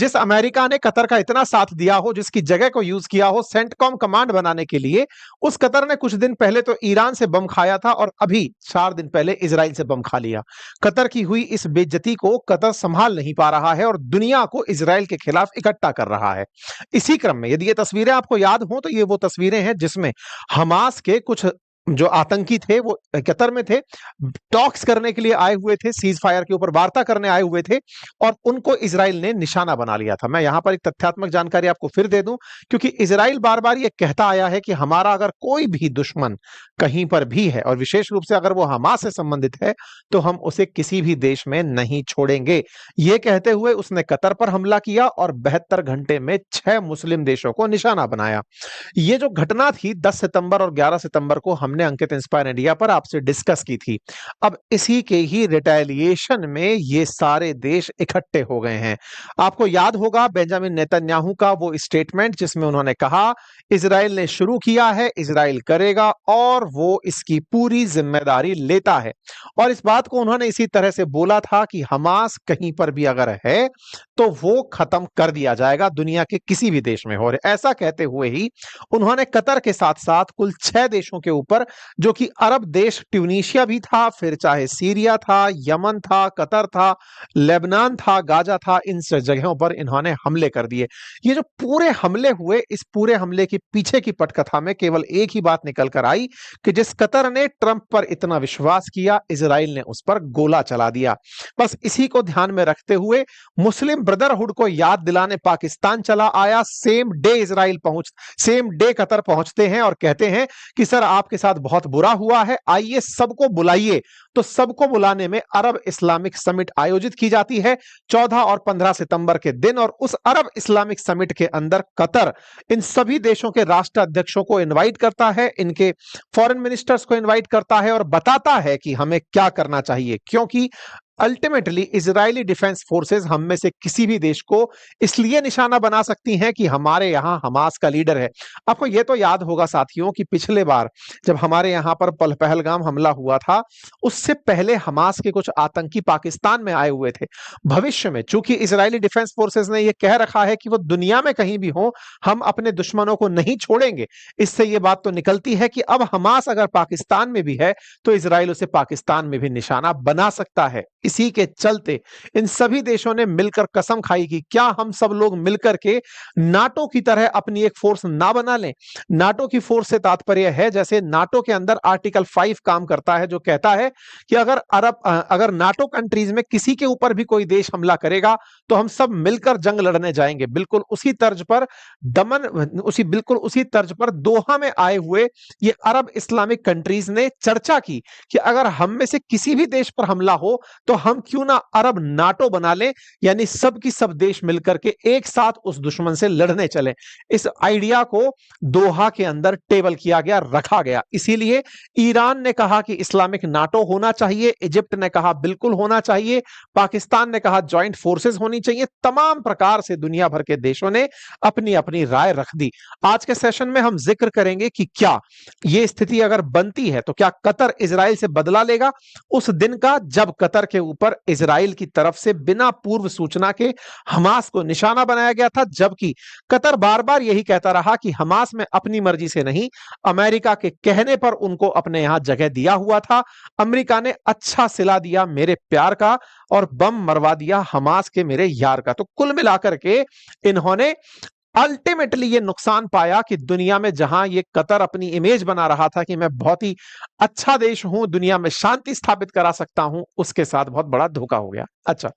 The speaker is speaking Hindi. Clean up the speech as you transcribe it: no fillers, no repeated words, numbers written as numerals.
जिस अमेरिका ने कतर का इतना साथ दिया हो, जिसकी जगह को यूज किया हो सेंटकॉम कमांड बनाने के लिए, उस कतर ने कुछ दिन पहले तो ईरान से बम खाया था और अभी 4 दिन पहले इजराइल से बम खा लिया। कतर की हुई इस बेइज्जती को कतर संभाल नहीं पा रहा है और दुनिया को इजराइल के खिलाफ इकट्ठा कर रहा है। इसी क्रम में यदि ये तस्वीरें आपको याद हो तो ये वो तस्वीरें हैं जिसमें हमास के कुछ जो आतंकी थे वो कतर में थे, टॉक्स करने के लिए आए हुए थे, सीज फायर के ऊपर वार्ता करने आए हुए थे और उनको इजराइल ने निशाना बना लिया था। मैं यहां पर एक तथ्यात्मक जानकारी आपको फिर दे दूं, क्योंकि इजराइल बार बार ये कहता आया है कि हमारा अगर कोई भी दुश्मन कहीं पर भी है और विशेष रूप से अगर वो हमास से संबंधित है तो हम उसे किसी भी देश में नहीं छोड़ेंगे। ये कहते हुए उसने कतर पर हमला किया और 72 घंटे में 6 मुस्लिम देशों को निशाना बनाया। ये जो घटना थी 10 सितंबर और 11 सितंबर को हमने अंकित इंस्पायर इंडिया पर आपसे डिस्कस की थी। अब इसी के ही रिटेलिएशन में ये सारे देश इकट्ठे हो गए हैं। आपको याद होगा बेंजामिन नेतन्याहू का वो स्टेटमेंट जिसमें उन्होंने कहा इजराइल ने शुरू किया है, इजराइल करेगा और वो इसकी पूरी जिम्मेदारी लेता है। और इस बात को उन्होंने इसी तरह से बोला था कि हमास कहीं पर भी अगर है तो वो खत्म कर दिया जाएगा, दुनिया के किसी भी देश में हो। ऐसा कहते हुए ही उन्होंने कतर के साथ साथ कुल 6 देशों के ऊपर, जो कि अरब देश ट्यूनीशिया भी था, फिर चाहे सीरिया था, यमन था, कतर था, लेबनान था, गाजा था, इन जगहों पर इन्होंने हमले कर दिए। ये जो पूरे हमले हुए, इस पूरे हमले के पीछे की पटकथा में केवल एक ही बात निकल कर आई कि जिस कतर ने ट्रंप पर इतना विश्वास किया, इजराइल ने उस पर गोला चला दिया। बस इसी को ध्यान में रखते हुए मुस्लिम ब्रदरहुड को याद दिलाने पाकिस्तान चला आया। सेम डे कतर पहुंचते हैं और कहते हैं कि सर आपके साथ बहुत बुरा हुआ है, आइए सबको बुलाइए। तो सबको बुलाने में अरब इस्लामिक समिट आयोजित की जाती है 14 और 15 सितंबर के दिन, और उस अरब इस्लामिक समिट के अंदर कतर इन सभी देशों के राष्ट्राध्यक्षों को इनवाइट करता है, इनके फॉरेन मिनिस्टर्स को इनवाइट करता है और बताता है कि हमें क्या करना चाहिए, क्योंकि अल्टीमेटली इजरायली डिफेंस फोर्सेस हम में से किसी भी देश को इसलिए निशाना बना सकती हैं कि हमारे यहां हमास का लीडर है। आपको यह तो याद होगा साथियों कि पिछले बार जब हमारे यहां पर पहलगाम हमला हुआ था, उससे पहले हमास के कुछ आतंकी पाकिस्तान में आए हुए थे। भविष्य में चूंकि इजरायली डिफेंस फोर्सेस ने यह कह रखा है कि वो दुनिया में कहीं भी हो, हम अपने दुश्मनों को नहीं छोड़ेंगे, इससे यह बात तो निकलती है कि अब हमास अगर पाकिस्तान में भी है तो इजराइल उसे पाकिस्तान में भी निशाना बना सकता है। इसी के चलते इन सभी देशों ने मिलकर कसम खाई कि क्या हम सब लोग मिलकर के नाटो की तरह अपनी एक फोर्स ना बना लें। नाटो की फोर्स से तात्पर्य है जैसे नाटो के अंदर आर्टिकल 5 काम करता है, जो कहता है कि अगर नाटो कंट्रीज में किसी के ऊपर भी कोई देश हमला करेगा तो हम सब मिलकर जंग लड़ने जाएंगे। बिल्कुल उसी तर्ज पर दोहा में आए हुए ये अरब इस्लामिक कंट्रीज ने चर्चा की कि अगर हम में से किसी भी देश पर हमला हो तो हम क्यों ना अरब नाटो बना लें, यानी सब की सब देश मिलकर के एक साथ उस दुश्मन से लड़ने चले। इस आइडिया को दोहा के अंदर टेबल किया गया, रखा गया। इसीलिए ईरान ने कहा कि इस्लामिक नाटो होना चाहिए, इजिप्ट ने कहा बिल्कुल होना चाहिए, पाकिस्तान ने कहा ज्वाइंट फोर्सेस होनी चाहिए। तमाम प्रकार से दुनिया भर के देशों ने अपनी अपनी राय रख दी। आज के सेशन में हम जिक्र करेंगे कि क्या यह स्थिति अगर बनती है तो क्या कतर इजराइल से बदला लेगा, उस दिन का जब कतर के ऊपर इजराइल की तरफ से बिना पूर्व सूचना के हमास को निशाना बनाया गया था, जबकि कतर बार बार यही कहता रहा कि हमास में अपनी मर्जी से नहीं, अमेरिका के कहने पर उनको अपने यहां जगह दिया हुआ था। अमेरिका ने अच्छा सिला दिया मेरे प्यार का और बम मरवा दिया हमास के मेरे यार का। तो कुल मिलाकर के इन्होंने अल्टीमेटली ये नुकसान पाया कि दुनिया में जहां ये कतर अपनी इमेज बना रहा था कि मैं बहुत ही अच्छा देश हूं, दुनिया में शांति स्थापित करा सकता हूं, उसके साथ बहुत बड़ा धोखा हो गया। अच्छा।